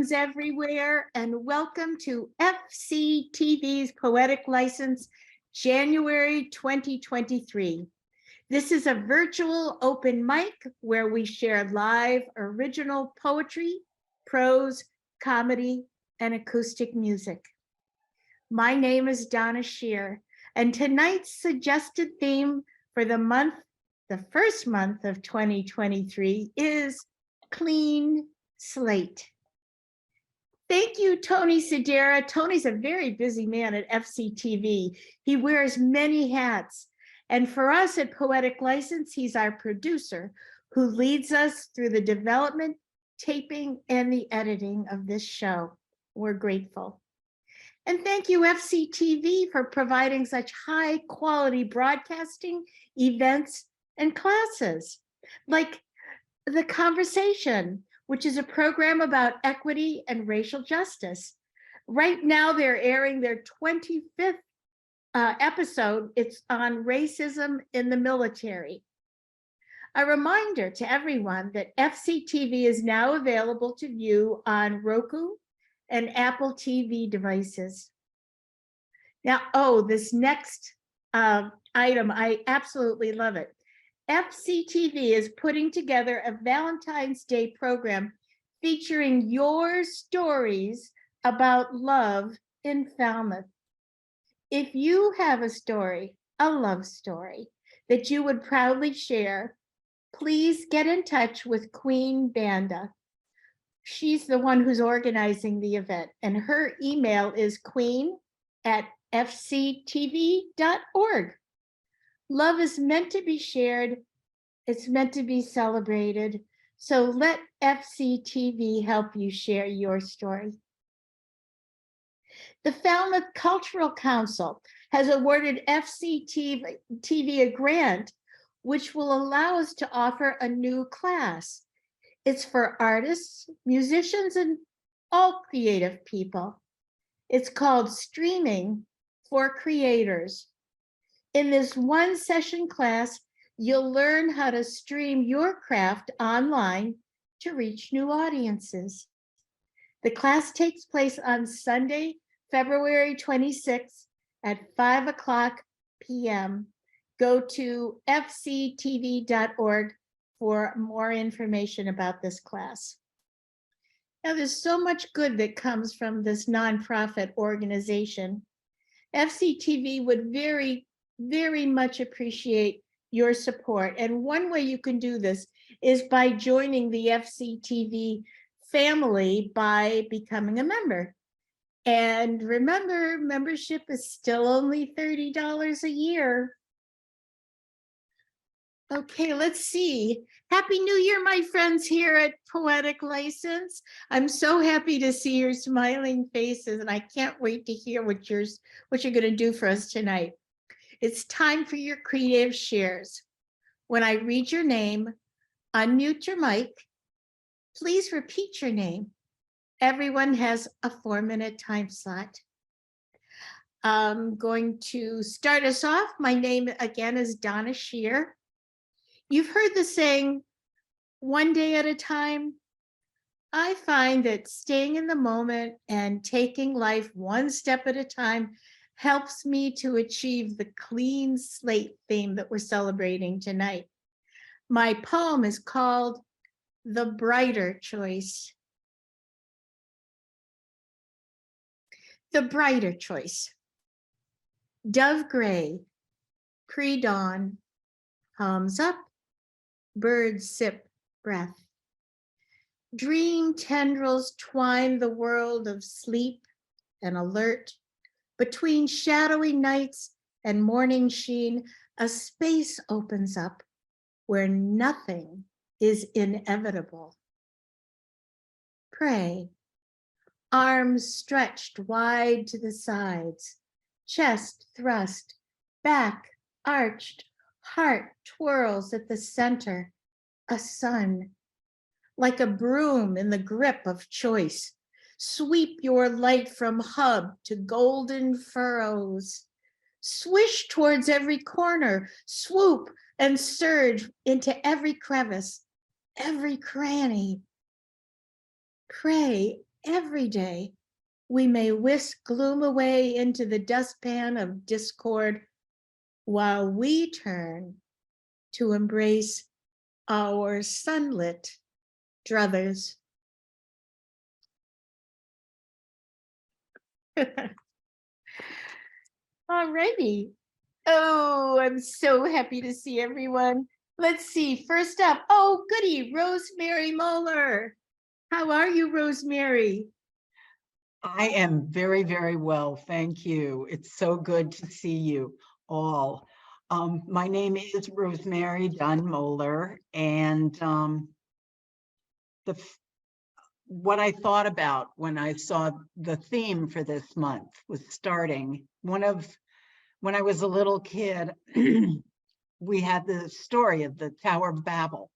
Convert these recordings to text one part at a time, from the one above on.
friends everywhere, and welcome to FCTV's Poetic License, January 2023. This is a virtual open mic where we share live original poetry, prose, comedy, and acoustic music. My name is Donna Shear, and tonight's suggested theme for the first month of 2023 is Clean Slate. Thank you, Tony Sedera. Tony's a very busy man at FCTV. He wears many hats. And for us at Poetic License, he's our producer who leads us through the development, taping, and the editing of this show. We're grateful. And thank you, FCTV, for providing such high quality broadcasting, events, and classes, like The Conversation, which is a program about equity and racial justice. Right now, they're airing their 25th episode. It's on racism in the military. A reminder to everyone that FCTV is now available to view on Roku and Apple TV devices. Now, this next item, I absolutely love it. FCTV is putting together a Valentine's Day program featuring your stories about love in Falmouth. If you have a story, a love story, that you would proudly share, please get in touch with Queen Banda. She's the one who's organizing the event, and her email is queen@fctv.org. Love is meant to be shared. It's meant to be celebrated. So let FCTV help you share your story. The Falmouth Cultural Council has awarded FCTV a grant, which will allow us to offer a new class. It's for artists, musicians, and all creative people. It's called Streaming for Creators. In this one session class, you'll learn how to stream your craft online to reach new audiences. The class takes place on Sunday, February 26th at 5:00 p.m. Go to fctv.org for more information about this class. Now, there's so much good that comes from this nonprofit organization. FCTV would very, very much appreciate your support. And one way you can do this is by joining the FCTV family by becoming a member. And remember, membership is still only $30 a year. Okay, let's see. Happy New Year, my friends here at Poetic License. I'm so happy to see your smiling faces, and I can't wait to hear what you're going to do for us tonight. It's time for your creative shares. When I read your name, unmute your mic. Please repeat your name. Everyone has a 4-minute time slot. I'm going to start us off. My name again is Donna Shear. You've heard the saying, one day at a time. I find that staying in the moment and taking life one step at a time helps me to achieve the clean slate theme that we're celebrating tonight. My poem is called The Brighter Choice. The Brighter Choice. Dove gray, pre-dawn, palms up, birds sip breath. Dream tendrils twine the world of sleep and alert. Between shadowy nights and morning sheen, a space opens up where nothing is inevitable. Pray, arms stretched wide to the sides, chest thrust, back arched, heart twirls at the center, a sun. Like a broom in the grip of choice, sweep your light from hub to golden furrows. Swish towards every corner, swoop and surge into every crevice, every cranny. Pray every day we may whisk gloom away into the dustpan of discord while we turn to embrace our sunlit druthers. All righty. Oh, I'm so happy to see everyone. Let's see. First up, oh, goody, Rosemary Moeller. How are you, Rosemary? I am very, very well. Thank you. It's so good to see you all. My name is Rosemary Dunn Moeller, and what I thought about when I saw the theme for this month was starting. When I was a little kid, we had the story of the Tower of Babel,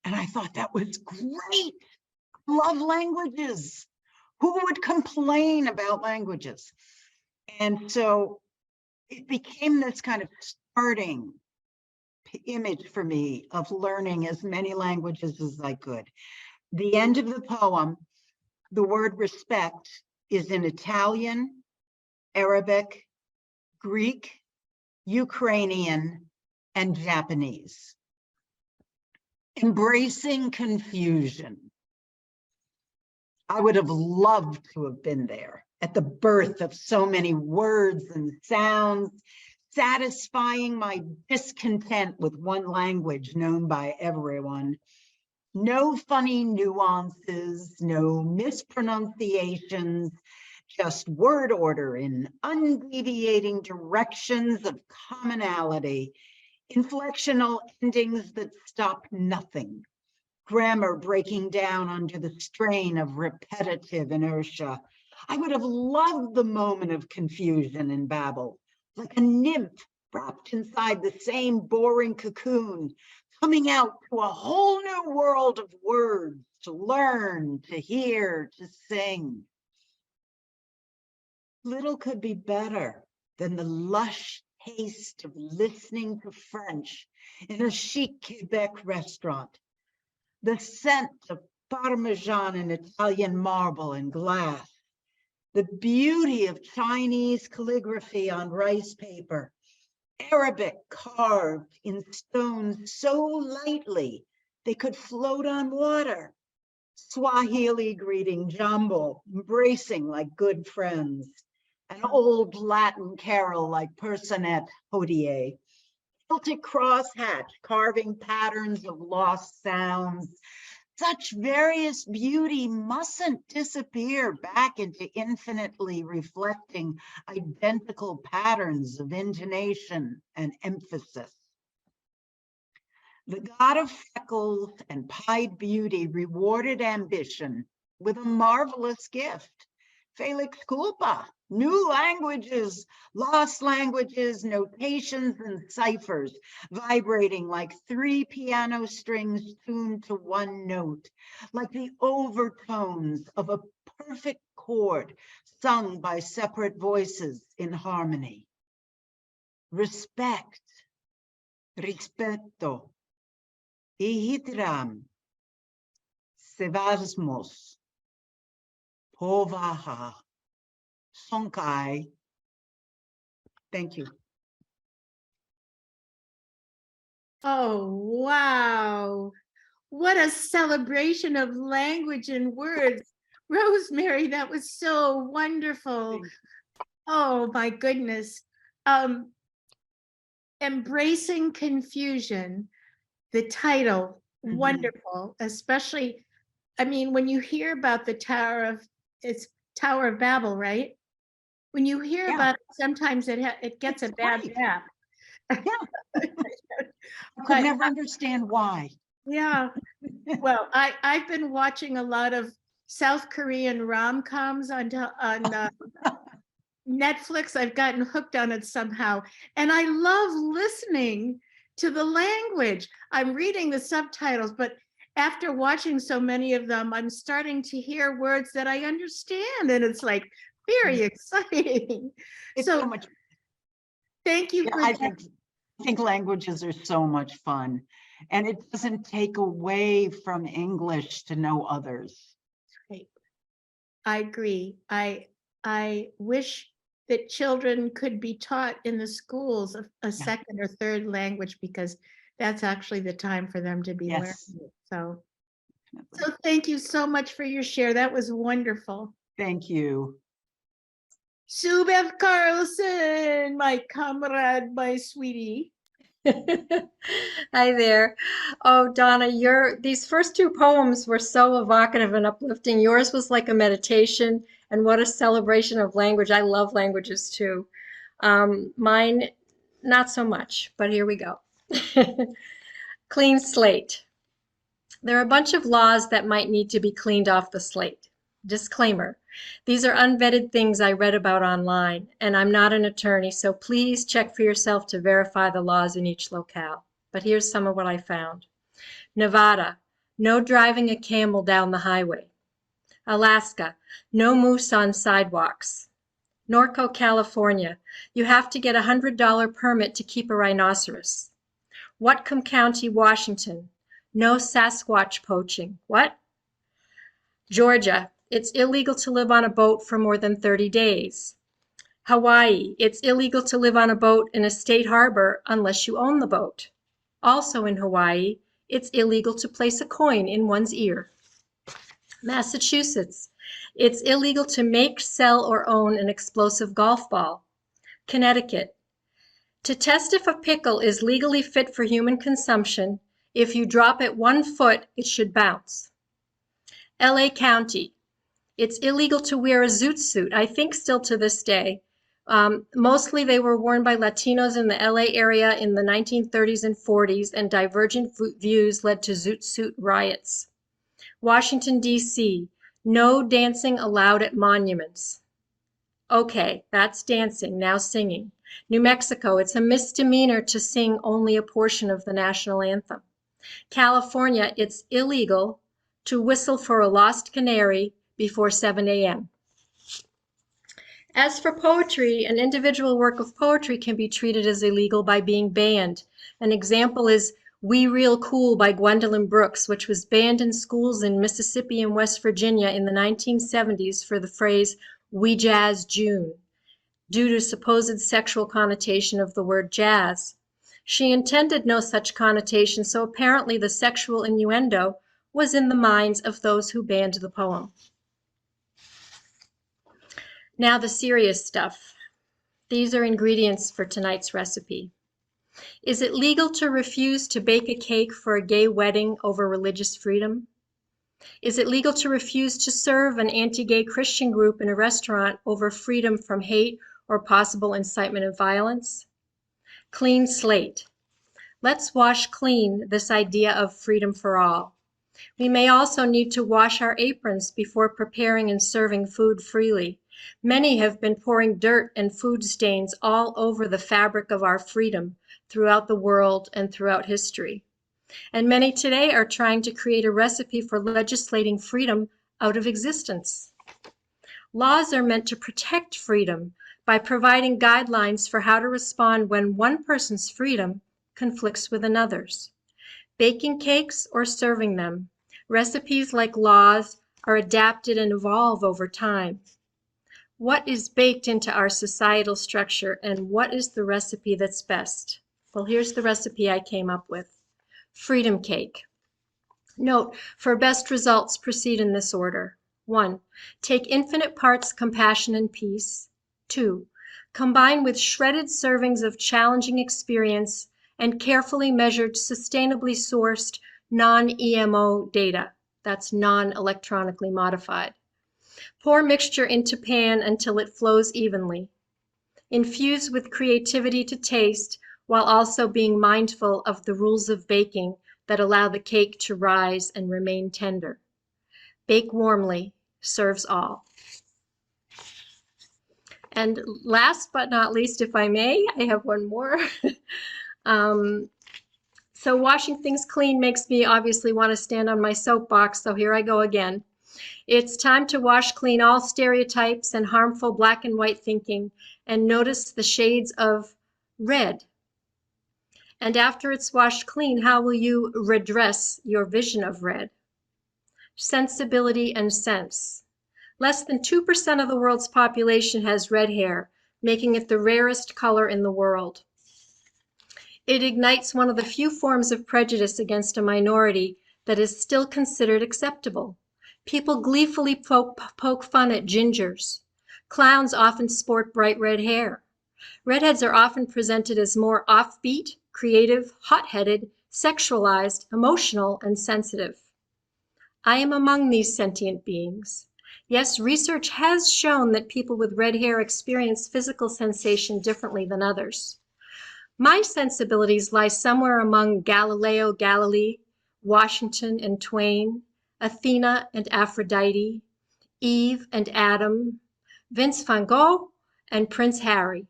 and I thought that was great. Love languages. Who would complain about languages? And so it became this kind of starting image for me of learning as many languages as I could. The end of the poem, the word respect is in Italian, Arabic, Greek, Ukrainian, and Japanese. Embracing confusion. I would have loved to have been there at the birth of so many words and sounds, satisfying my discontent with one language known by everyone. No funny nuances, no mispronunciations, just word order in undeviating directions of commonality, inflectional endings that stop nothing, grammar breaking down under the strain of repetitive inertia. I would have loved the moment of confusion in Babel, like a nymph wrapped inside the same boring cocoon, coming out to a whole new world of words to learn, to hear, to sing. Little could be better than the lush taste of listening to French in a chic Quebec restaurant. The scent of Parmesan and Italian marble and glass, the beauty of Chinese calligraphy on rice paper, Arabic carved in stone so lightly they could float on water, Swahili greeting jumble, embracing like good friends, an old Latin carol like Personet Hodie, Celtic crosshatch carving patterns of lost sounds. Such various beauty mustn't disappear back into infinitely reflecting identical patterns of intonation and emphasis. The god of freckles and pied beauty rewarded ambition with a marvelous gift. Felix culpa, new languages, lost languages, notations, and ciphers, vibrating like three piano strings tuned to one note, like the overtones of a perfect chord sung by separate voices in harmony. Respect, rispetto, ihitram, sevasmos, Povaha, Sonkai. Thank you. Oh, wow. What a celebration of language and words. Rosemary, that was so wonderful. Oh, my goodness. Embracing Confusion, the title, wonderful, especially, I mean, when you hear about the it's Tower of Babel, right? When you hear about it, sometimes it gets a bad rap. Yeah. I could never understand why. Yeah. Well, I've been watching a lot of South Korean rom-coms on Netflix. I've gotten hooked on it somehow. And I love listening to the language. I'm reading the subtitles, but after watching so many of them, I'm starting to hear words that I understand. And it's like very exciting. It's so much. Thank you for that. I think languages are so much fun. And it doesn't take away from English to know others. Right. I agree. I wish that children could be taught in the schools a Yeah. second or third language, because that's actually the time for them to be learning Yes, it. So definitely. thank you so much for your share. That was wonderful. Thank you. Sue Beth Carlson, my comrade, my sweetie. Hi there. Oh, Donna, these first two poems were so evocative and uplifting. Yours was like a meditation, and what a celebration of language. I love languages too. Mine, not so much, but here we go. Clean slate. There are a bunch of laws that might need to be cleaned off the slate. Disclaimer. These are unvetted things I read about online, and I'm not an attorney, so please check for yourself to verify the laws in each locale. But here's some of what I found. Nevada, no driving a camel down the highway. Alaska, no moose on sidewalks. Norco, California, you have to get a $100 permit to keep a rhinoceros. Whatcom County, Washington, no Sasquatch poaching. What? Georgia, it's illegal to live on a boat for more than 30 days. Hawaii, it's illegal to live on a boat in a state harbor unless you own the boat. Also in Hawaii, it's illegal to place a coin in one's ear. Massachusetts, it's illegal to make, sell, or own an explosive golf ball. Connecticut, to test if a pickle is legally fit for human consumption, if you drop it 1 foot, it should bounce. LA County, it's illegal to wear a zoot suit, I think still to this day. Mostly they were worn by Latinos in the LA area in the 1930s and 40s, and divergent views led to zoot suit riots. Washington, D.C., no dancing allowed at monuments. Okay, that's dancing, now singing. New Mexico, it's a misdemeanor to sing only a portion of the national anthem. California, it's illegal to whistle for a lost canary before 7 a.m. As for poetry, an individual work of poetry can be treated as illegal by being banned. An example is We Real Cool by Gwendolyn Brooks, which was banned in schools in Mississippi and West Virginia in the 1970s for the phrase We Jazz June, due to supposed sexual connotation of the word jazz. She intended no such connotation, so apparently the sexual innuendo was in the minds of those who banned the poem. Now the serious stuff. These are ingredients for tonight's recipe. Is it legal to refuse to bake a cake for a gay wedding over religious freedom? Is it legal to refuse to serve an anti-gay Christian group in a restaurant over freedom from hate or possible incitement of violence? Clean slate. Let's wash clean this idea of freedom for all. We may also need to wash our aprons before preparing and serving food freely. Many have been pouring dirt and food stains all over the fabric of our freedom throughout the world and throughout history. And many today are trying to create a recipe for legislating freedom out of existence. Laws are meant to protect freedom by providing guidelines for how to respond when one person's freedom conflicts with another's. Baking cakes or serving them, recipes like laws are adapted and evolve over time. What is baked into our societal structure, and what is the recipe that's best? Well, here's the recipe I came up with. Freedom cake. Note, for best results, proceed in this order. 1. Take infinite parts compassion and peace. 2. Combine with shredded servings of challenging experience and carefully measured, sustainably sourced, non-EMO data. That's non-electronically modified. Pour mixture into pan until it flows evenly. Infuse with creativity to taste while also being mindful of the rules of baking that allow the cake to rise and remain tender. Bake warmly, serves all. And last but not least, if I may, I have one more. So washing things clean makes me obviously want to stand on my soapbox, so here I go again. It's time to wash clean all stereotypes and harmful black and white thinking and notice the shades of red. And after it's washed clean, how will you redress your vision of red? Sensibility and sense. Less than 2% of the world's population has red hair, making it the rarest color in the world. It ignites one of the few forms of prejudice against a minority that is still considered acceptable. People gleefully poke fun at gingers. Clowns often sport bright red hair. Redheads are often presented as more offbeat, creative, hot-headed, sexualized, emotional, and sensitive. I am among these sentient beings. Yes, research has shown that people with red hair experience physical sensation differently than others. My sensibilities lie somewhere among Galileo Galilei, Washington and Twain, Athena and Aphrodite, Eve and Adam, Vince van Gogh and Prince Harry,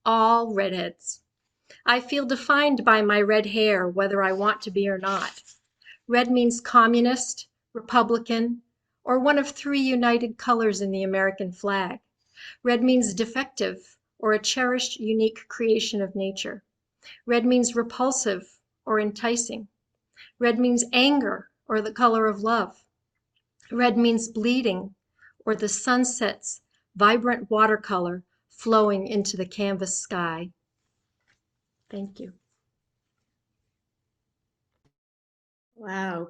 all redheads. I feel defined by my red hair, whether I want to be or not. Red means communist, Republican, or one of three united colors in the American flag. Red means defective, or a cherished, unique creation of nature. Red means repulsive or enticing. Red means anger or the color of love. Red means bleeding or the sunset's vibrant watercolor flowing into the canvas sky. Thank you. Wow.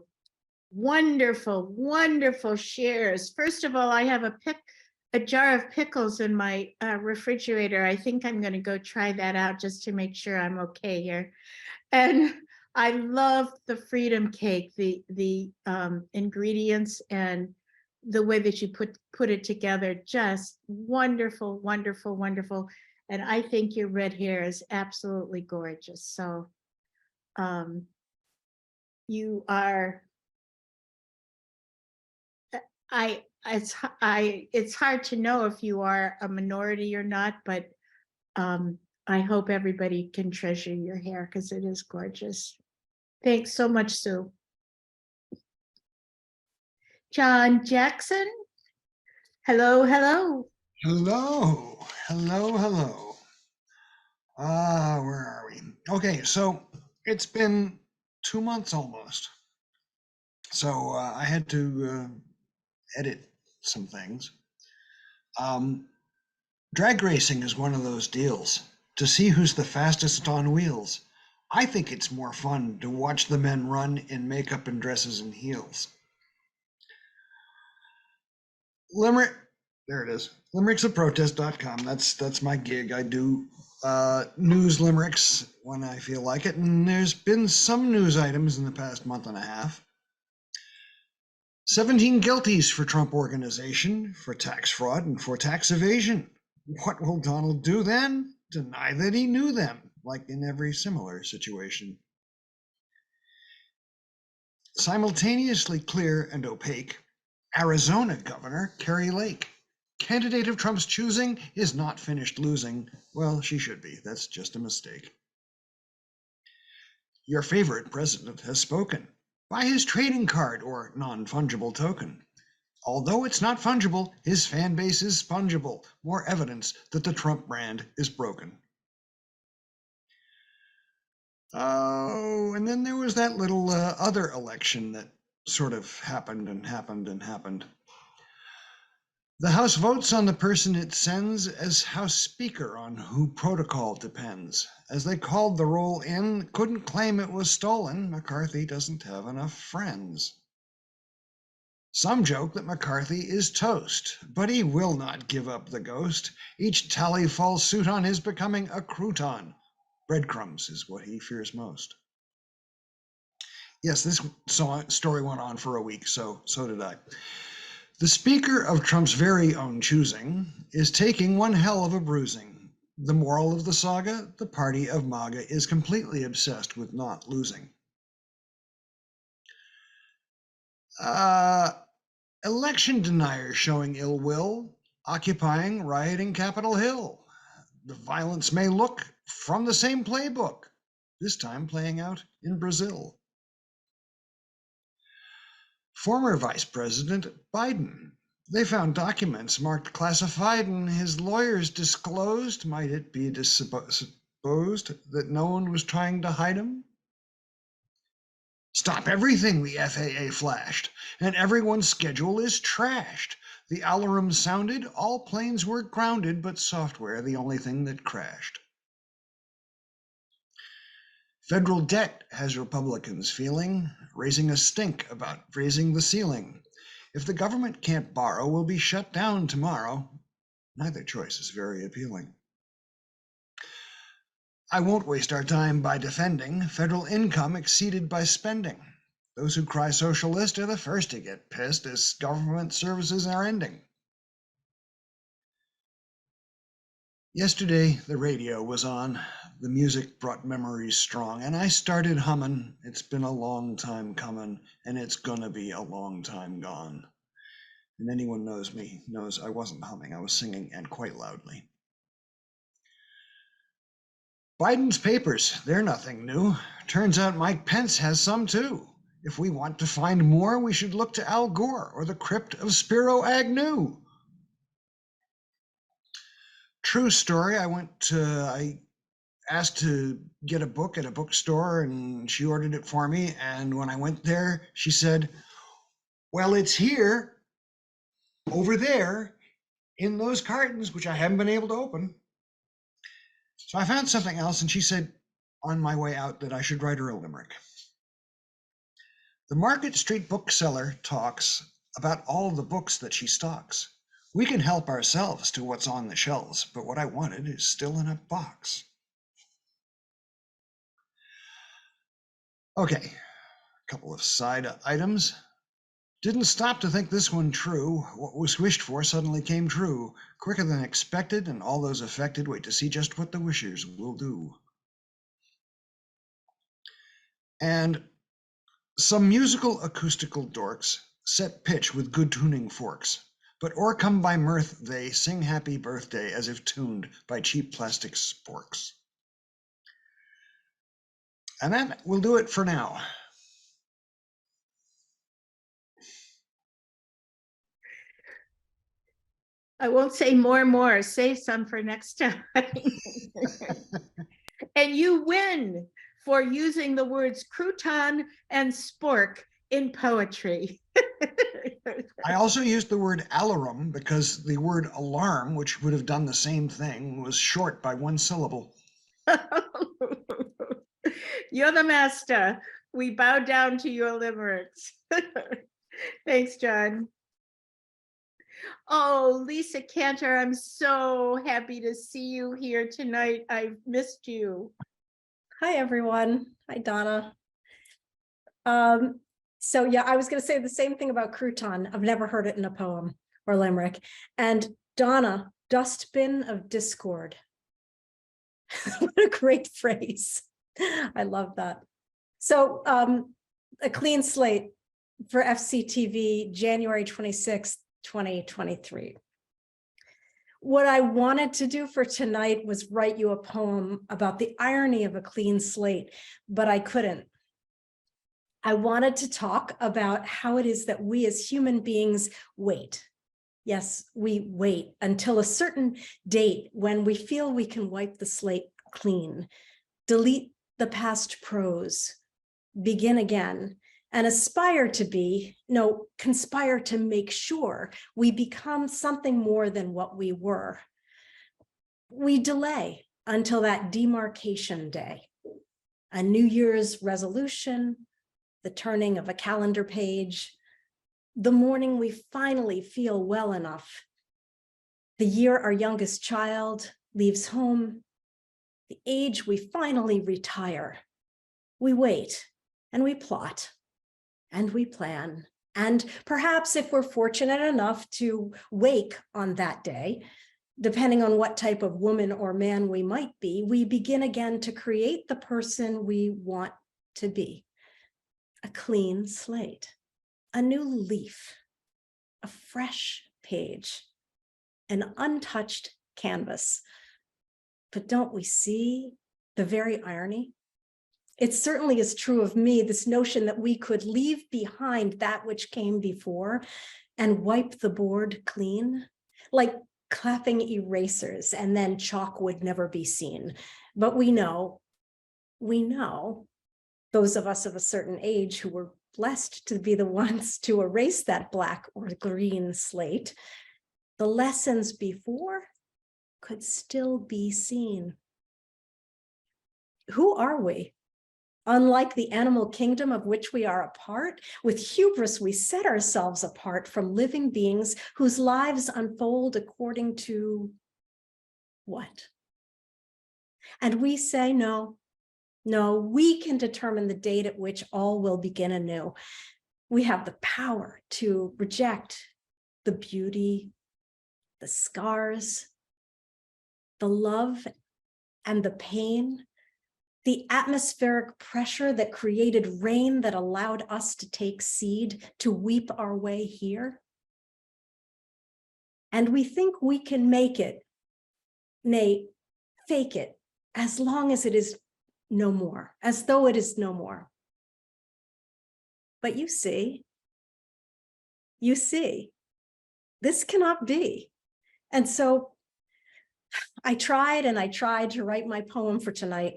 Wonderful, wonderful shares. First of all, I have a jar of pickles in my refrigerator. I think I'm going to go try that out just to make sure I'm okay here. And I love the freedom cake, the ingredients and the way that you put it together. Just wonderful, wonderful, wonderful. And I think your red hair is absolutely gorgeous. So you are. It's hard to know if you are a minority or not, but I hope everybody can treasure your hair because it is gorgeous. Thanks so much, Sue. John Jackson. Hello, hello. Hello, hello, hello. Where are we? Okay, so it's been 2 months almost. So I had to edit some things. Drag racing is one of those deals to see who's the fastest on wheels. I think it's more fun to watch the men run in makeup and dresses and heels. Limerick, there it is. Limericksofprotest.com. That's my gig. I do news limericks when I feel like it, and there's been some news items in the past month and a half. 17 guilties for Trump Organization, for tax fraud, and for tax evasion. What will Donald do then? Deny that he knew them, like in every similar situation. Simultaneously clear and opaque, Arizona Governor Kari Lake. Candidate of Trump's choosing is not finished losing. Well, she should be. That's just a mistake. Your favorite president has spoken by his trading card or non-fungible token. Although it's not fungible, his fan base is spongible. More evidence that the Trump brand is broken. Oh, and then there was that little other election that sort of happened. The House votes on the person it sends as House Speaker on who protocol depends. As they called the roll in, couldn't claim it was stolen. McCarthy doesn't have enough friends. Some joke that McCarthy is toast, but he will not give up the ghost. Each tally falls suit on his becoming a crouton. Breadcrumbs is what he fears most. Yes, this story went on for a week, so did I. The Speaker of Trump's very own choosing is taking one hell of a bruising. The moral of the saga, the party of MAGA is completely obsessed with not losing. Election deniers showing ill will, occupying, rioting Capitol Hill. The violence may look from the same playbook, this time playing out in Brazil. Former Vice President Biden. They found documents marked classified and his lawyers disclosed. Might it be supposed that no one was trying to hide him? Stop everything, the FAA flashed, and everyone's schedule is trashed. The alarm sounded, all planes were grounded, but software the only thing that crashed. Federal debt has Republicans feeling, raising a stink about raising the ceiling. If the government can't borrow, we'll be shut down tomorrow. Neither choice is very appealing. I won't waste our time by defending federal income exceeded by spending. Those who cry socialist are the first to get pissed as government services are ending. Yesterday, the radio was on. The music brought memories strong, and I started humming. It's been a long time coming, and it's gonna be a long time gone. And anyone knows me knows I wasn't humming, I was singing, and quite loudly. Biden's papers, they're nothing new. Turns out Mike Pence has some too. If we want to find more, we should look to Al Gore or the crypt of Spiro Agnew. True story, I asked to get a book at a bookstore and she ordered it for me. And when I went there, she said, well, it's here, over there, in those cartons, which I haven't been able to open. So I found something else, and she said on my way out that I should write her a limerick. The Market Street bookseller talks about all the books that she stocks. We can help ourselves to what's on the shelves, but what I wanted is still in a box. Okay, a couple of side items. Didn't stop to think this one true. What was wished for suddenly came true, quicker than expected, and all those affected wait to see just what the wishers will do. And some musical acoustical dorks set pitch with good tuning forks, but o'ercome by mirth they sing happy birthday as if tuned by cheap plastic sporks. And that will do it for now. I won't say more, save some for next time. And you win for using the words crouton and spork in poetry. I also used the word alarum because the word alarm, which would have done the same thing, was short by one syllable. You're the master. We bow down to your limericks. Thanks, John. Oh, Lisa Cantor, I'm so happy to see you here tonight. I've missed you. Hi, everyone. Hi, Donna. So yeah, I was going to say the same thing about crouton. I've never heard it in a poem or limerick. And Donna, dustbin of discord. What a great phrase. I love that. So a clean slate for FCTV, January 26th, 2023. What I wanted to do for tonight was write you a poem about the irony of a clean slate, but I couldn't. I wanted to talk about how it is that we as human beings wait. Yes, we wait until a certain date when we feel we can wipe the slate clean, delete the past prose, begin again, and aspire to be, conspire to make sure we become something more than what we were. We delay until that demarcation day, a New Year's resolution, the turning of a calendar page, the morning we finally feel well enough, the year our youngest child leaves home, the age we finally retire. We wait and we plot and we plan. And perhaps if we're fortunate enough to wake on that day, depending on what type of woman or man we might be, we begin again to create the person we want to be. A clean slate, a new leaf, a fresh page, an untouched canvas. But don't we see the very irony? It certainly is true of me, this notion that we could leave behind that which came before and wipe the board clean, like clapping erasers, and then chalk would never be seen. But we know, those of us of a certain age who were blessed to be the ones to erase that black or green slate, the lessons before could still be seen. Who are we? Unlike the animal kingdom of which we are a part, with hubris we set ourselves apart from living beings whose lives unfold according to what? And we say, no, we can determine the date at which all will begin anew. We have the power to reject the beauty, the scars, the love and the pain, the atmospheric pressure that created rain that allowed us to take seed, to weep our way here. And we think we can make it, nay, fake it, as long as it is no more, as though it is no more. But you see, this cannot be. And so I tried to write my poem for tonight,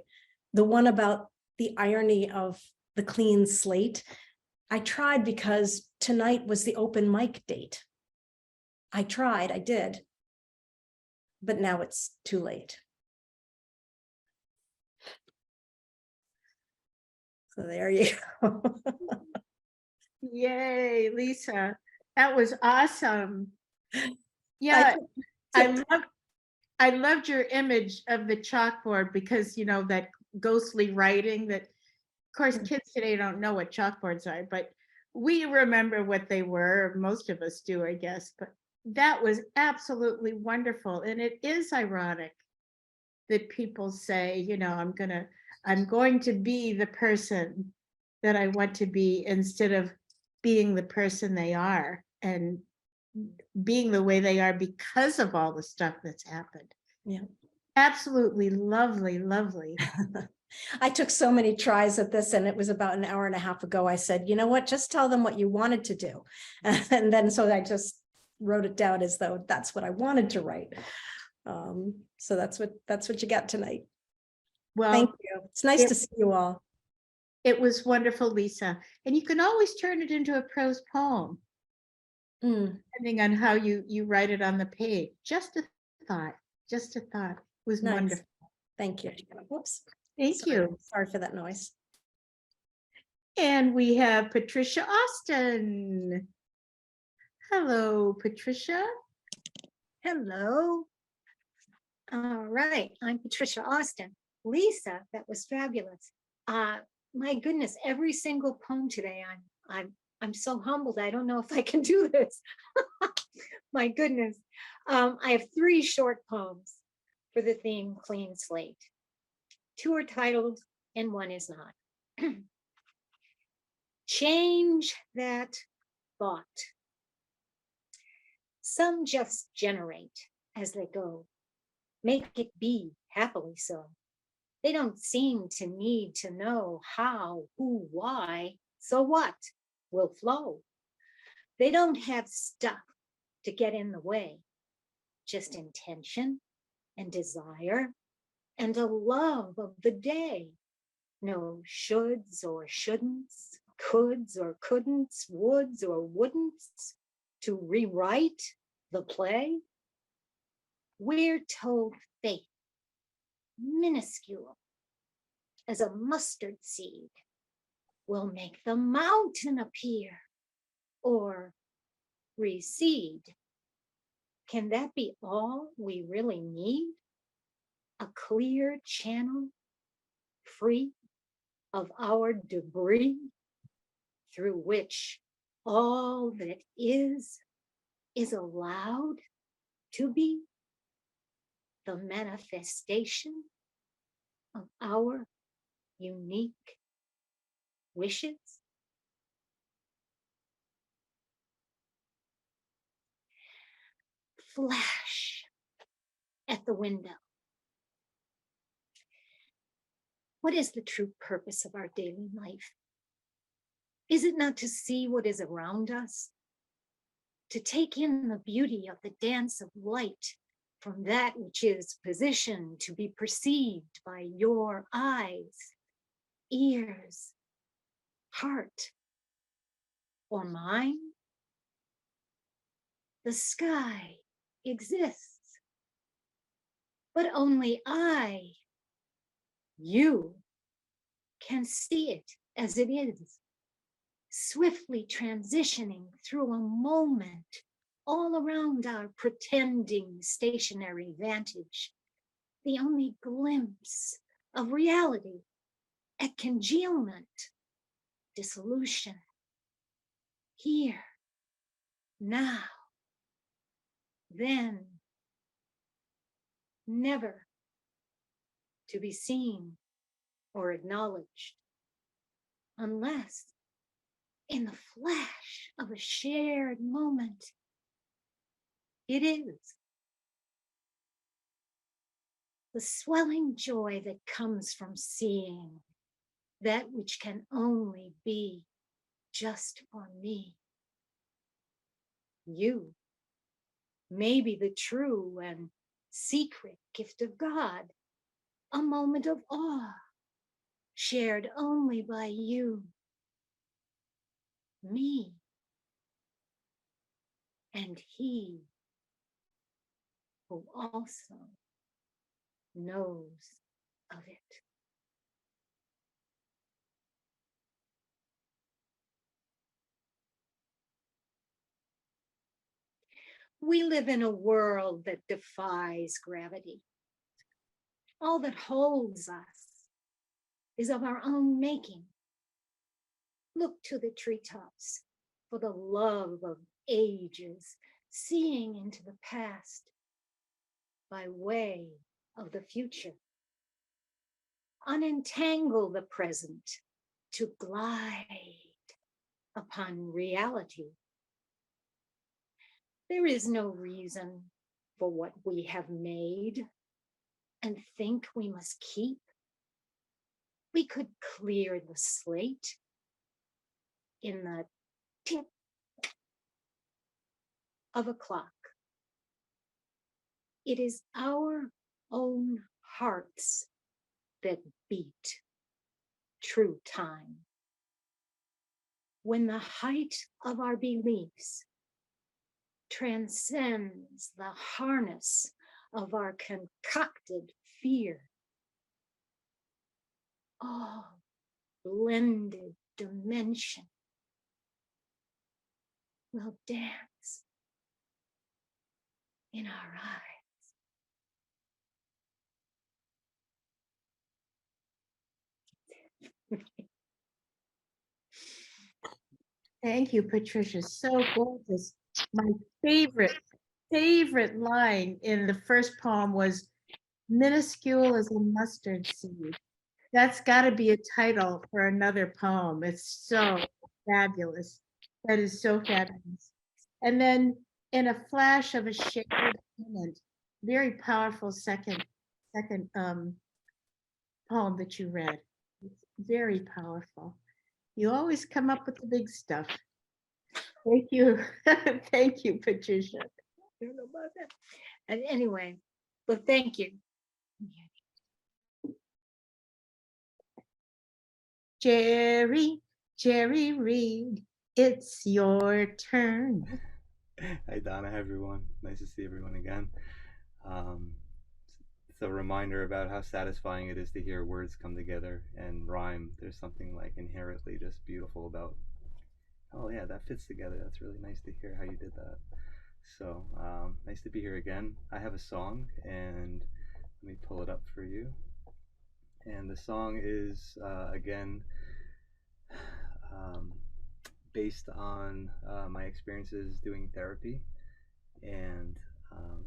the one about the irony of the clean slate. I tried because tonight was the open mic date. I did, but now it's too late. So there you go. Yay, Lisa. That was awesome. Yeah, I loved your image of the chalkboard because, you know, that ghostly writing that, of course, kids today don't know what chalkboards are, but we remember what they were. Most of us do, I guess, but that was absolutely wonderful. And it is ironic that people say, you know, I'm going to be the person that I want to be instead of being the person they are and being the way they are because of all the stuff that's happened. Yeah. Absolutely lovely, lovely. I took so many tries at this, and it was about an hour and a half ago. I said, you know what, just tell them what you wanted to do. And then so I just wrote it down as though that's what I wanted to write. So that's what you got tonight. Well, thank you. It's nice to see you all. It was wonderful, Lisa. And you can always turn it into a prose poem, depending on how you write it on the page. Just a thought. It was Nice. wonderful. Thank you. Whoops. Thank you. Sorry for that noise. And we have Patricia Austin. Hello, Patricia. Hello. All right, I'm Patricia Austin. Lisa, that was fabulous. My goodness, every single poem today, I'm so humbled. I don't know if I can do this. My goodness. I have 3 short poems for the theme Clean Slate. 2 are titled and 1 is not. Change that thought. Some just generate as they go. Make it be happily so. They don't seem to need to know how, who, why, so what will flow. They don't have stuff to get in the way, just intention and desire and a love of the day. No shoulds or shouldn'ts, coulds or couldn'ts, woulds or wouldn'ts to rewrite the play. We're told faith, minuscule as a mustard seed, will make the mountain appear or recede. Can that be all we really need? A clear channel free of our debris through which all that is allowed to be the manifestation of our unique wishes. Flash at the window. What is the true purpose of our daily life? Is it not to see what is around us? To take in the beauty of the dance of light from that which is positioned to be perceived by your eyes, ears, heart, or mine. The sky exists, but only you, can see it as it is, swiftly transitioning through a moment all around our pretending stationary vantage, the only glimpse of reality at congealment, dissolution, here, now, then, never to be seen or acknowledged, unless in the flash of a shared moment, it is. The swelling joy that comes from seeing that which can only be just for me. You may be the true and secret gift of God, a moment of awe shared only by you, me, and he who also knows of it. We live in a world that defies gravity. All that holds us is of our own making. Look to the treetops for the love of ages, seeing into the past by way of the future. Unentangle the present to glide upon reality. There is no reason for what we have made and think we must keep. We could clear the slate in the tick of a clock. It is our own hearts that beat true time. When the height of our beliefs transcends the harness of our concocted fear, all blended dimension will dance in our eyes. Thank you, Patricia. So gorgeous. My favorite line in the first poem was minuscule as a mustard seed. That's got to be a title for another poem. It's so fabulous. That is so fabulous. And then in a flash of a shared moment, very powerful second poem that you read. It's very powerful. You always come up with the big stuff. Thank you. Thank you, Patricia. I don't know about that. And anyway, but thank you. Jerry Reed, it's your turn. Hi Donna, hi everyone. Nice to see everyone again. It's a reminder about how satisfying it is to hear words come together and rhyme. There's something like inherently just beautiful about, oh yeah, that fits together. That's really nice to hear how you did that. So nice to be here again. I have a song and let me pull it up for you. And the song is again based on my experiences doing therapy, and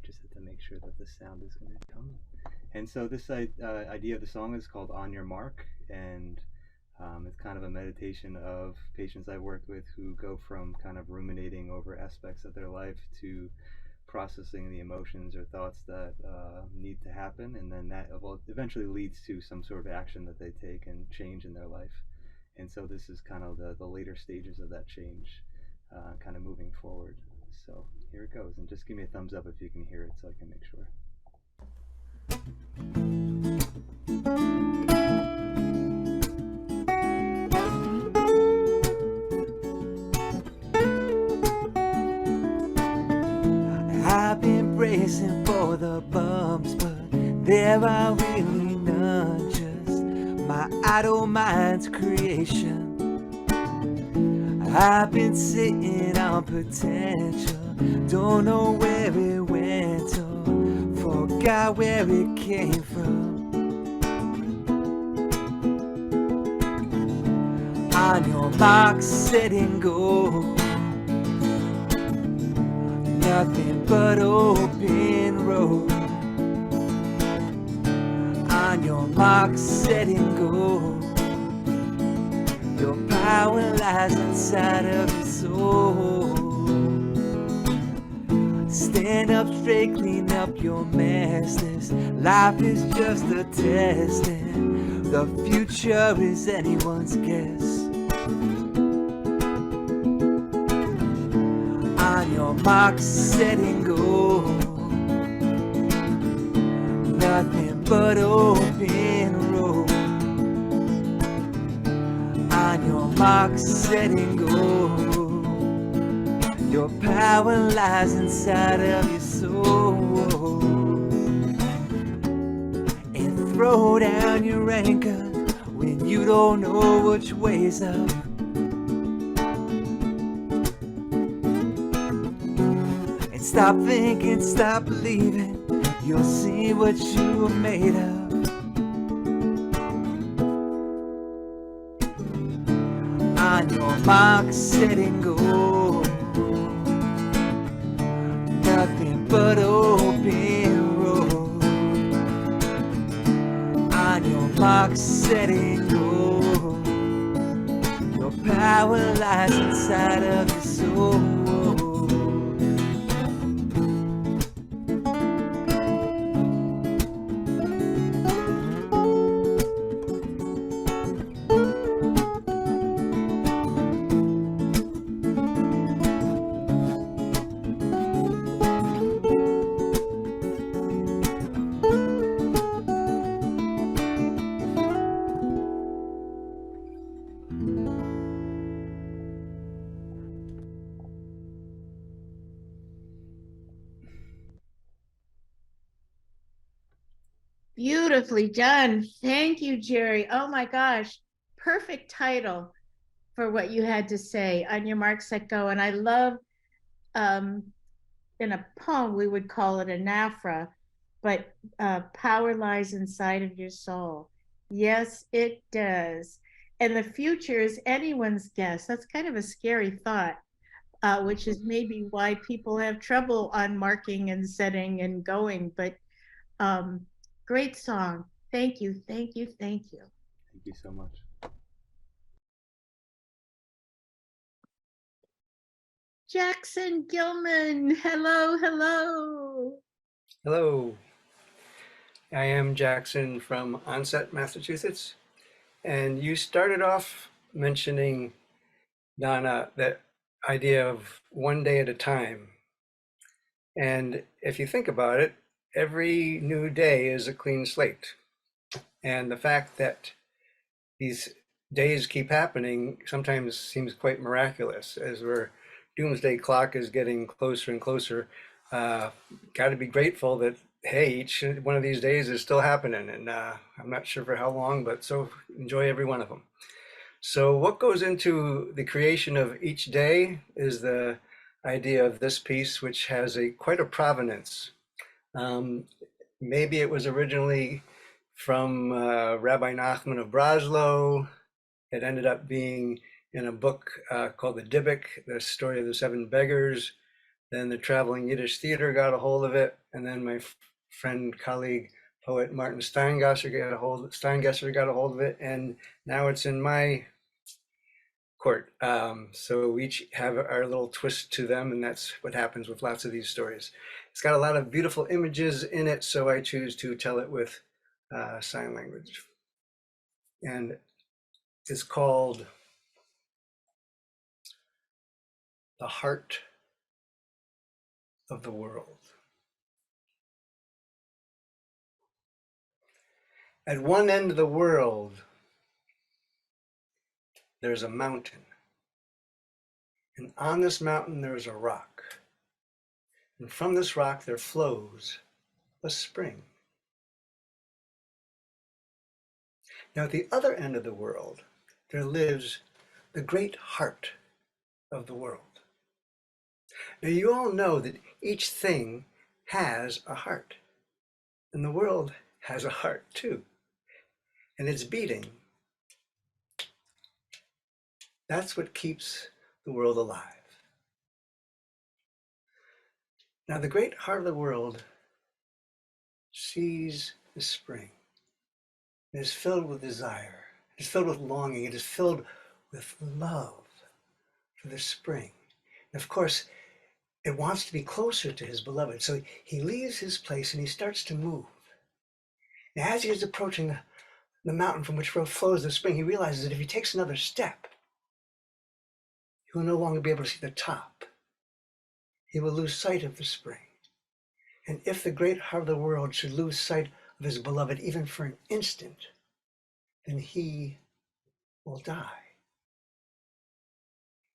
just had to make sure that the sound is going to come. And so this idea of the song is called On Your Mark, and it's kind of a meditation of patients I've worked with who go from kind of ruminating over aspects of their life to processing the emotions or thoughts that need to happen, and then that eventually leads to some sort of action that they take and change in their life. And so this is kind of the later stages of that change, kind of moving forward. So here it goes, and just give me a thumbs up if you can hear it so I can make sure. bracing for the bumps, but there are really none, just my idle mind's creation. I've been sitting on potential, don't know where it went or forgot where it came from. On your mark, set and go, nothing but open road. On your mark, set and go, your power lies inside of your soul. Stand up straight, clean up your mess. This life is just a test, and the future is anyone's guess. On your mark, set and go, nothing but open road. On your mark, set and go, your power lies inside of your soul. And throw down your anchor when you don't know which way's up. And stop thinking, stop believing, you'll see what you are made of. On your mark, set and go, nothing but open road. On your mark, set and go, your power lies inside of your soul. Beautifully done. Thank you, Jerry. Oh my gosh. Perfect title for what you had to say. On your mark, set, go. And I love, in a poem, we would call it a naphra, but power lies inside of your soul. Yes, it does. And the future is anyone's guess. That's kind of a scary thought, which is maybe why people have trouble on marking and setting and going. But great song. Thank you, thank you, thank you. Thank you so much. Jackson Gilman, hello, hello. Hello, I am Jackson from Onset, Massachusetts. And you started off mentioning, Donna, that idea of one day at a time. And if you think about it, every new day is a clean slate. And the fact that these days keep happening sometimes seems quite miraculous as our doomsday clock is getting closer and closer. Got to be grateful that, hey, each one of these days is still happening, and I'm not sure for how long, but so enjoy every one of them. So what goes into the creation of each day is the idea of this piece, which has quite a provenance. Maybe it was originally from Rabbi Nachman of Breslau. It ended up being in a book called The Dybbuk, the story of the seven beggars. Then the Traveling Yiddish Theater got a hold of it, and then my friend, colleague, poet Martin Steingesser got a hold of it, and now it's in my court. So we each have our little twist to them, and that's what happens with lots of these stories. It's got a lot of beautiful images in it, so I choose to tell it with sign language. And it's called The Heart of the World. At one end of the world, there's a mountain. And on this mountain, there's a rock. And from this rock there flows a spring. Now, at the other end of the world, there lives the great heart of the world. Now, you all know that each thing has a heart, and the world has a heart too, and it's beating. That's what keeps the world alive. Now, the great heart of the world sees the spring. It is filled with desire. It is filled with longing. It is filled with love for the spring. And of course, it wants to be closer to his beloved. So he leaves his place and he starts to move. Now, as he is approaching the mountain from which flows the spring, he realizes that if he takes another step, he will no longer be able to see the top. He will lose sight of the spring. And if the great heart of the world should lose sight of his beloved even for an instant, then he will die.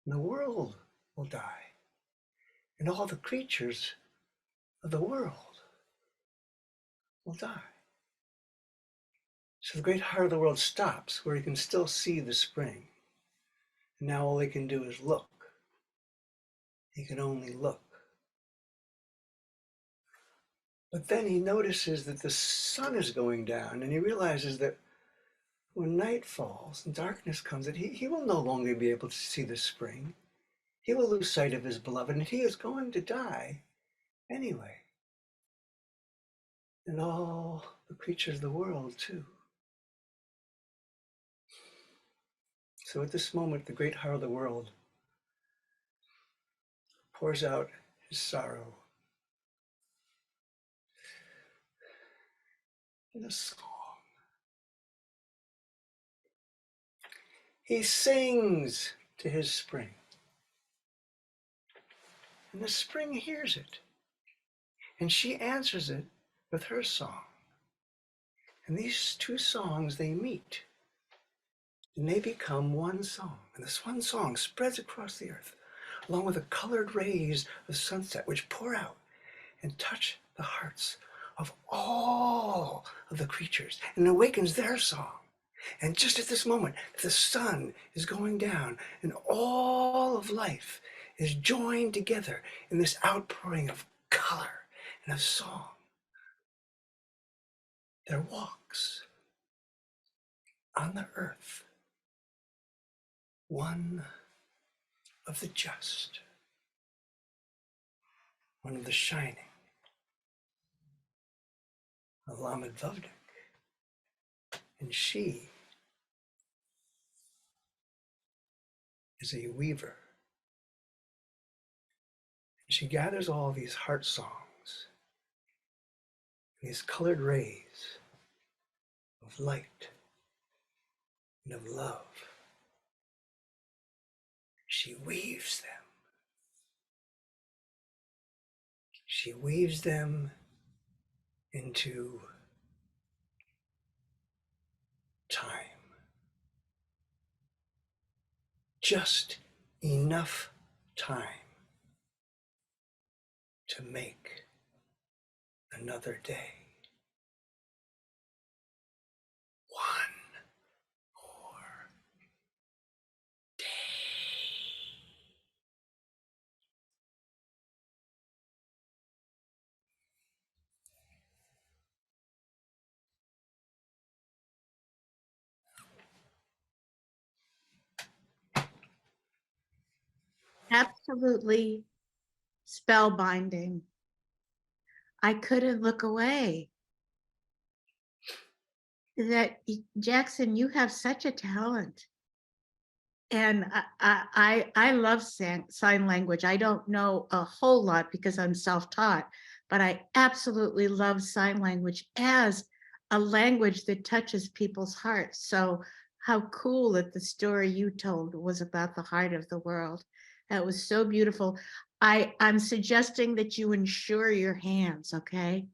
And the world will die. And all the creatures of the world will die. So the great heart of the world stops where he can still see the spring. And now all he can do is look. He can only look. But then he notices that the sun is going down, and he realizes that when night falls and darkness comes, that he will no longer be able to see the spring. He will lose sight of his beloved, and he is going to die anyway. And all the creatures of the world too. So at this moment, the great heart of the world pours out his sorrow in a song. He sings to his spring. And the spring hears it. And she answers it with her song. And these two songs, they meet. And they become one song. And this one song spreads across the earth, along with the colored rays of sunset, which pour out and touch the hearts of all of the creatures and awakens their song. And just at this moment, the sun is going down and all of life is joined together in this outpouring of color and of song. There walks on the earth one of the just, one of the shining, Lamed Vavdik. And she is a weaver. She gathers all these heart songs, these colored rays of light and of love. She weaves them. She weaves them into time. Just enough time to make another day. One more day. Absolutely spellbinding. I couldn't look away. Jackson, you have such a talent. And I love sign language. I don't know a whole lot because I'm self-taught, but I absolutely love sign language as a language that touches people's hearts. So how cool that the story you told was about the heart of the world. That was so beautiful. I'm suggesting that you insure your hands, okay?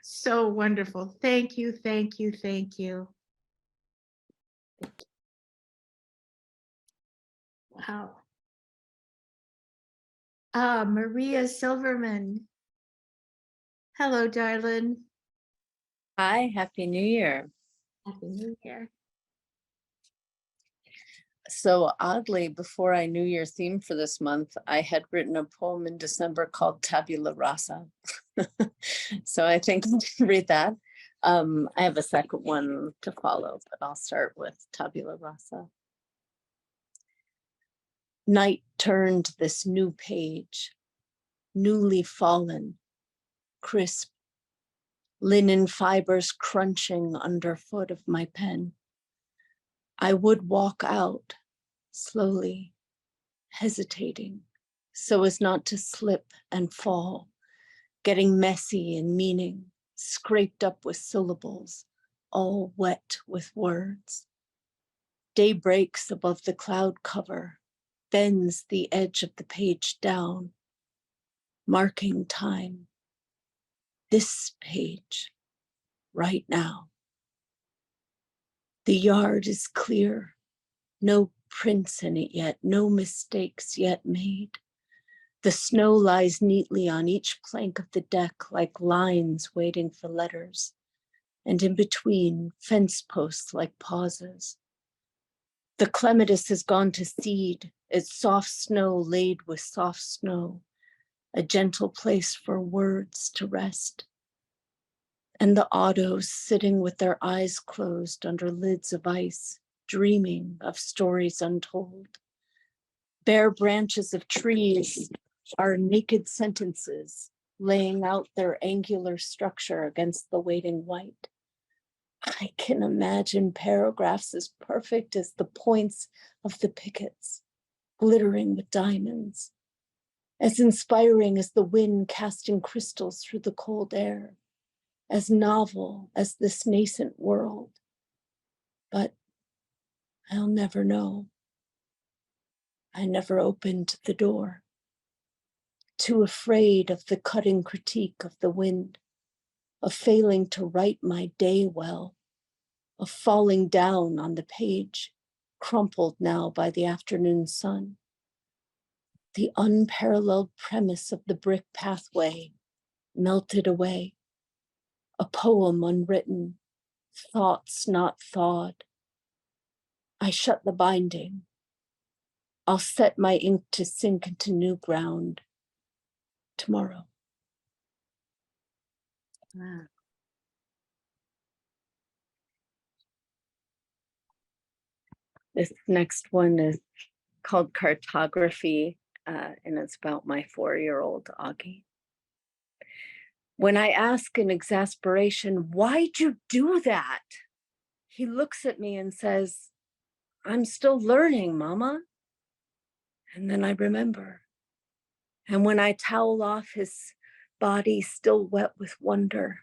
So wonderful. Thank you, thank you, thank you. Wow. Maria Silverman. Hello, darling. Hi, Happy New Year. Happy New Year. So oddly, before I knew your theme for this month, I had written a poem in December called Tabula Rasa. So I think I'll read that. I have a second one to follow, but I'll start with Tabula Rasa. Night turned this new page, newly fallen, crisp, linen fibers crunching underfoot of my pen. I would walk out slowly, hesitating, so as not to slip and fall, getting messy in meaning, scraped up with syllables, all wet with words. Day breaks above the cloud cover, bends the edge of the page down, marking time. This page, right now. The yard is clear, no prints in it yet, no mistakes yet made. The snow lies neatly on each plank of the deck like lines waiting for letters, and in between, fence posts like pauses. The clematis has gone to seed, its soft snow laid with soft snow, a gentle place for words to rest. And the autos sitting with their eyes closed under lids of ice, dreaming of stories untold. Bare branches of trees are naked sentences, laying out their angular structure against the waiting white. I can imagine paragraphs as perfect as the points of the pickets, glittering with diamonds, as inspiring as the wind casting crystals through the cold air, as novel as this nascent world. But I'll never know. I never opened the door, too afraid of the cutting critique of the wind, of failing to write my day well, of falling down on the page, crumpled now by the afternoon sun. The unparalleled premise of the brick pathway melted away, a poem unwritten, thoughts not thawed. I shut the binding. I'll set my ink to sink into new ground tomorrow. Wow. This next one is called Cartography, and it's about my 4-year-old Augie. When I ask in exasperation, "Why'd you do that?" he looks at me and says, "I'm still learning, Mama." And then I remember. And when I towel off his body still wet with wonder,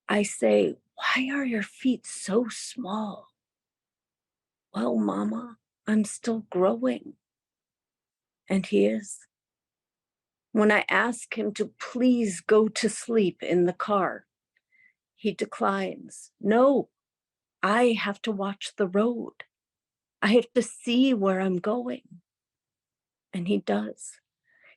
I say, "Why are your feet so small?" "Well, Mama, I'm still growing." And he is. When I ask him to please go to sleep in the car, he declines. "No, I have to watch the road. I have to see where I'm going." And he does.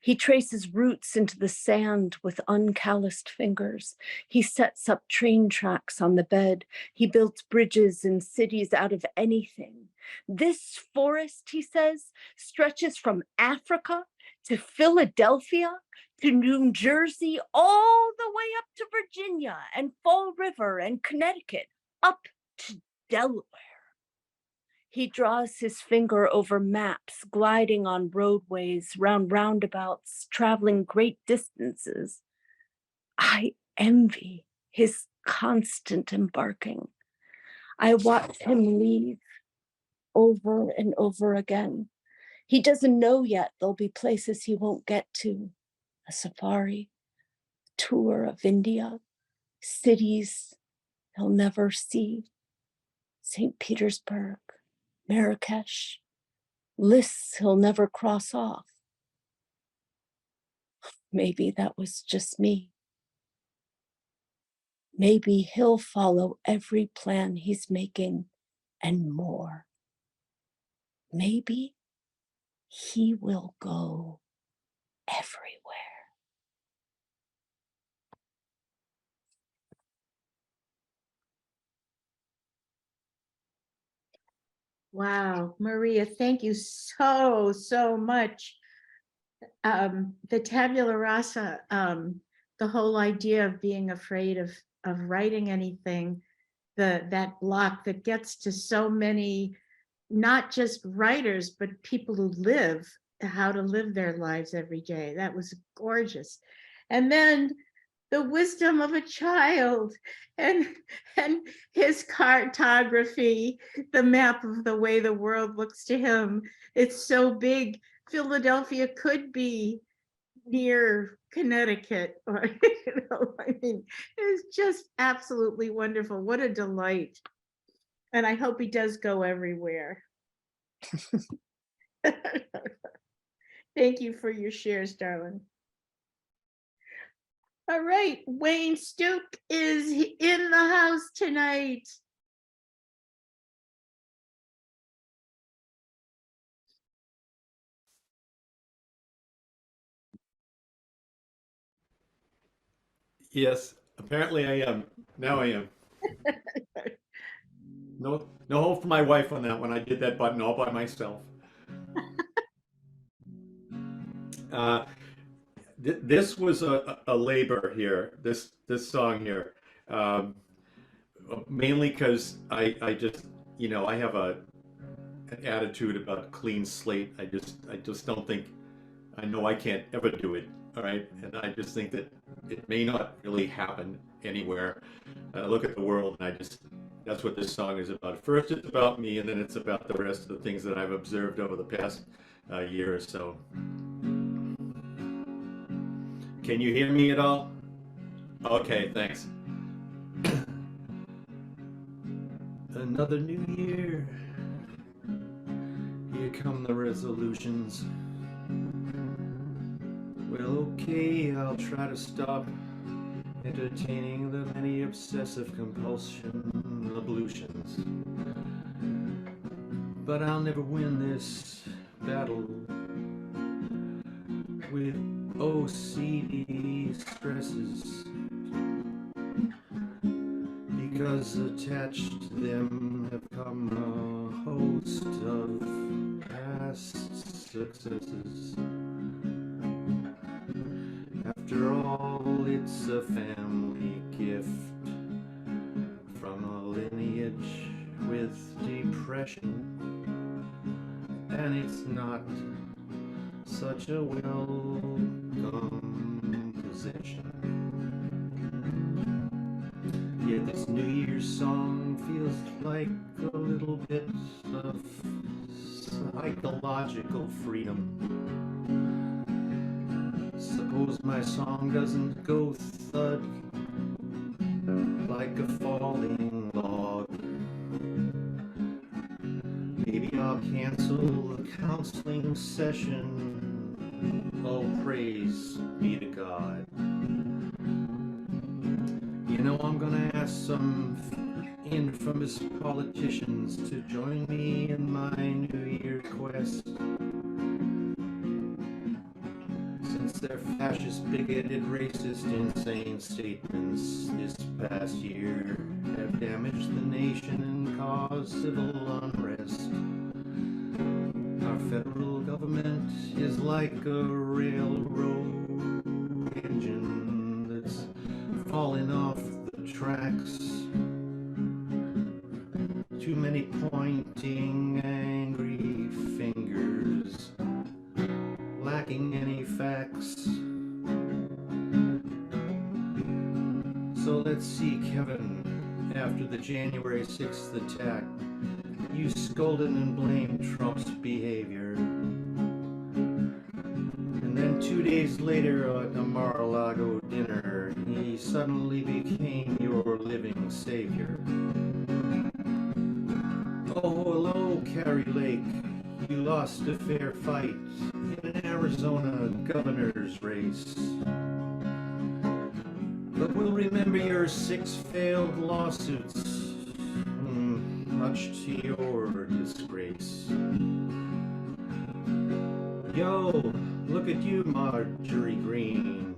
He traces roots into the sand with uncalloused fingers. He sets up train tracks on the bed. He builds bridges in cities out of anything. This forest, he says, stretches from Africa to Philadelphia to New Jersey, all the way up to Virginia and Fall River and Connecticut, up to Delaware. He draws his finger over maps, gliding on roadways, round roundabouts, traveling great distances. I envy his constant embarking. I watch him leave over and over again. He doesn't know yet there'll be places he won't get to. A safari, tour of India, cities he'll never see. St. Petersburg, Marrakesh, lists he'll never cross off. Maybe that was just me. Maybe he'll follow every plan he's making and more. Maybe he will go everywhere. Wow, Maria, thank you so much. The tabula rasa, the whole idea of being afraid of writing anything, that block that gets to so many, not just writers, but people who live, how to live their lives every day. That was gorgeous. And then the wisdom of a child and his cartography, the map of the way the world looks to him. It's so big. Philadelphia could be near Connecticut, or I mean, it's just absolutely wonderful. What a delight. And I hope he does go everywhere. Thank you for your shares, darling. All right, Wayne Stuke is in the house tonight. Yes, apparently I am. Now I am. No, no hope for my wife on that one. I did that button all by myself. Uh, this was a labor here. This song here, mainly because I just I have an attitude about clean slate. I just don't think I know I can't ever do it. All right, and I just think that it may not really happen anywhere. I look at the world and that's what this song is about. First, it's about me, and then it's about the rest of the things that I've observed over the past year or so. Can you hear me at all? Okay, thanks. Another new year. Here come the resolutions. Well, okay, I'll try to stop entertaining the many obsessive compulsion ablutions. But I'll never win this battle with OCD stresses, because attached to them have come a host of past successes. After all, it's a family gift from a lineage with depression, and it's not such a welcome possession. Yet this New Year's song feels like a little bit of psychological freedom. Suppose my song doesn't go thud like a falling log. Maybe I'll cancel the counseling session. Oh, praise be to God. You know, I'm gonna ask some infamous politicians to join me in my New Year quest. Since their fascist, bigoted, racist, insane statements this past year have damaged the nation and caused civil unrest. Our federal government is like a railroad engine that's falling off the tracks. Too many pointing angry fingers, lacking any facts. So let's see, Kevin, after the January 6th attack, you scolded and blamed Trump's behavior. And then 2 days later at a Mar-a-Lago dinner, he suddenly became your living savior. Oh, hello, Carrie Lake. You lost a fair fight in an Arizona governor's race. But we'll remember your 6 failed lawsuits, much to your disgrace. Yo, look at you, Marjorie Green.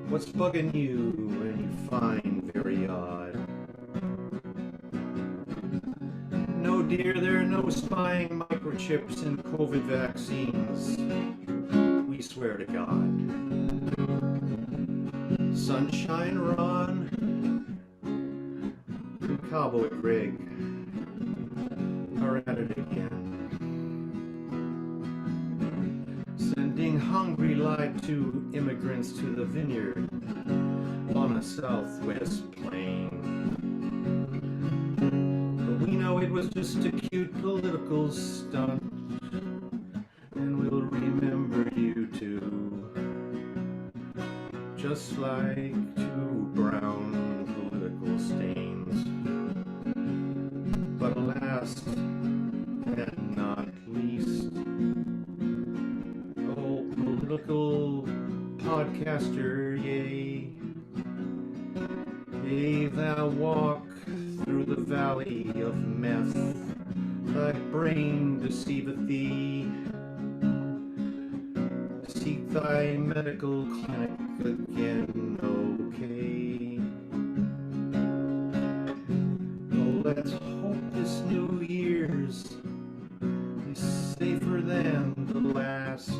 What's bugging you and you find very odd? No, dear, there are no spying microchips in COVID vaccines. We swear to God. Sunshine Ron and Cowboy Greg are at it again. Sending hungry light to immigrants to the vineyard on a southwest plain. But we know it was just a cute political stunt, and we'll remember you too, just like two brown political stains. But last and not least, oh, political podcaster, yay. Yea, thou walk through the valley of meth, thy brain deceiveth thee. Seek thy medical clinic again, okay? Oh, let's hope this New Year's is safer than the last.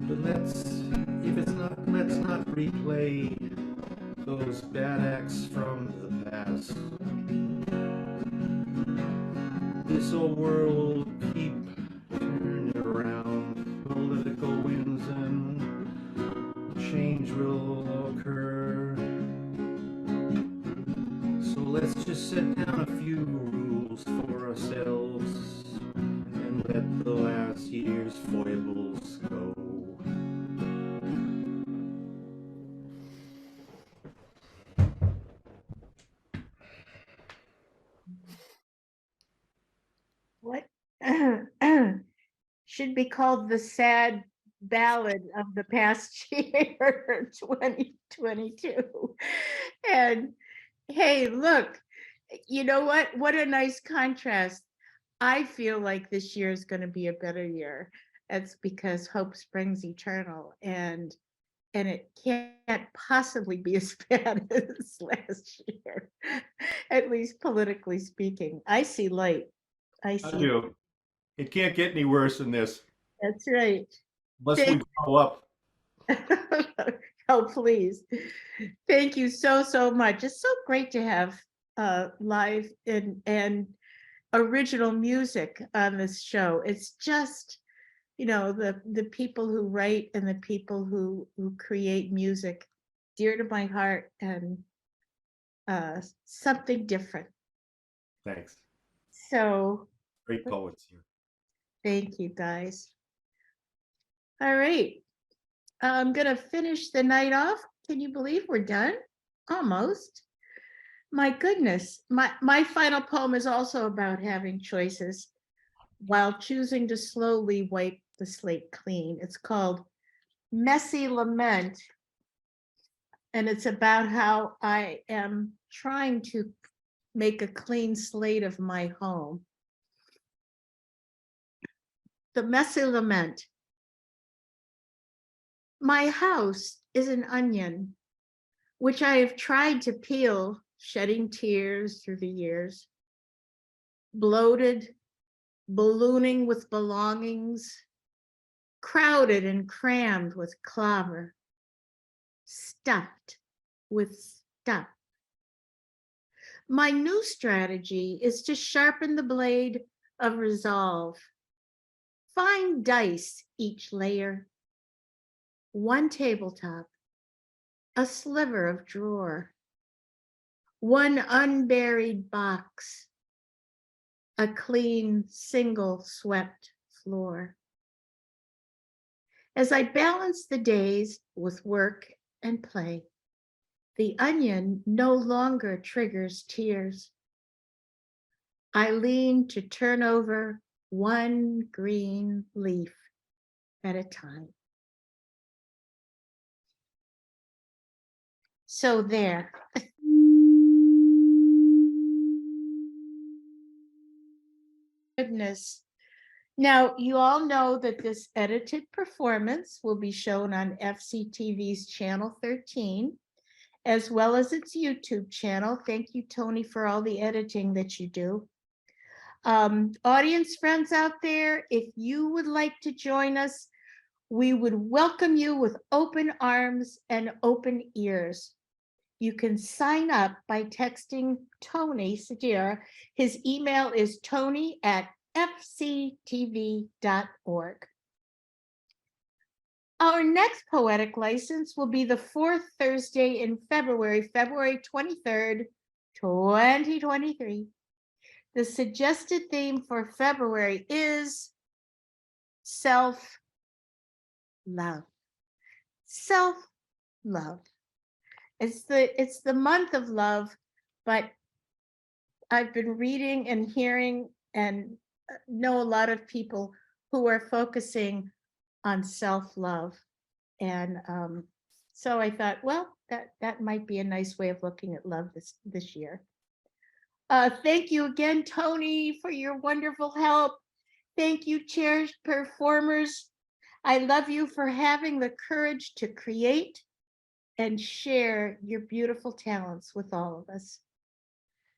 But if it's not, let's not replay those bad acts from the past. This old world will keep turning around, political winds and change will occur. So let's just set down a few rules for ourselves and let the last year's foibles go. What should be called the sad ballad of the past year, 2022. And hey, look, you know what? What a nice contrast. I feel like this year is going to be a better year. That's because hope springs eternal, and it can't possibly be as bad as last year, at least politically speaking. I see light. I I see. do. It can't get any worse than this, That's right. unless we grow up. Oh, please. Thank you so, so much. It's so great to have live and original music on this show. It's just, you know, the people who write and the people who create music dear to my heart, and something different. Thanks. So Great poets here. thank you, guys. All right. I'm going to finish the night off. Can you believe we're done? Almost. My goodness. My final poem is also about having choices while choosing to slowly wipe the slate clean. It's called Messy Lament. And it's about how I am trying to make a clean slate of my home. The Messy Lament. My house is an onion, which I have tried to peel, shedding tears through the years. Bloated, ballooning with belongings, crowded and crammed with clobber, stuffed with stuff. My new strategy is to sharpen the blade of resolve. Fine dice each layer. One tabletop, a sliver of drawer, one unburied box, a clean single swept floor. As I balance the days with work and play, the onion no longer triggers tears. I lean to turn over one green leaf at a time. So there. Goodness, Now, you all know that this edited performance will be shown on FCTV's Channel 13, as well as its YouTube channel. Thank you, Tony, for all the editing that you do. Audience friends out there, if you would like to join us, we would welcome you with open arms and open ears. You can sign up by texting Tony Sadira. His email is tony@fctv.org. Our next poetic license will be the fourth Thursday in February, February 23rd, 2023. The suggested theme for February is self-love. Self-love. It's the month of love, but I've been reading and hearing and know a lot of people who are focusing on self-love. And so I thought, well, that might be a nice way of looking at love this year. Thank you again, Tony, for your wonderful help. Thank you, cherished performers. I love you for having the courage to create and share your beautiful talents with all of us.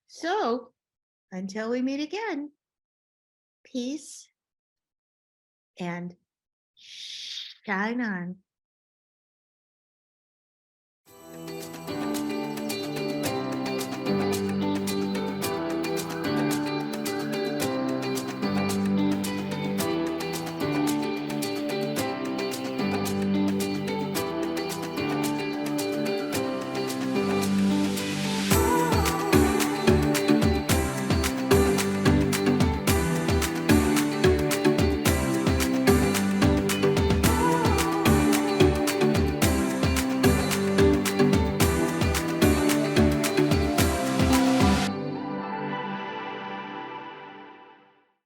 So until we meet again, peace and shine on.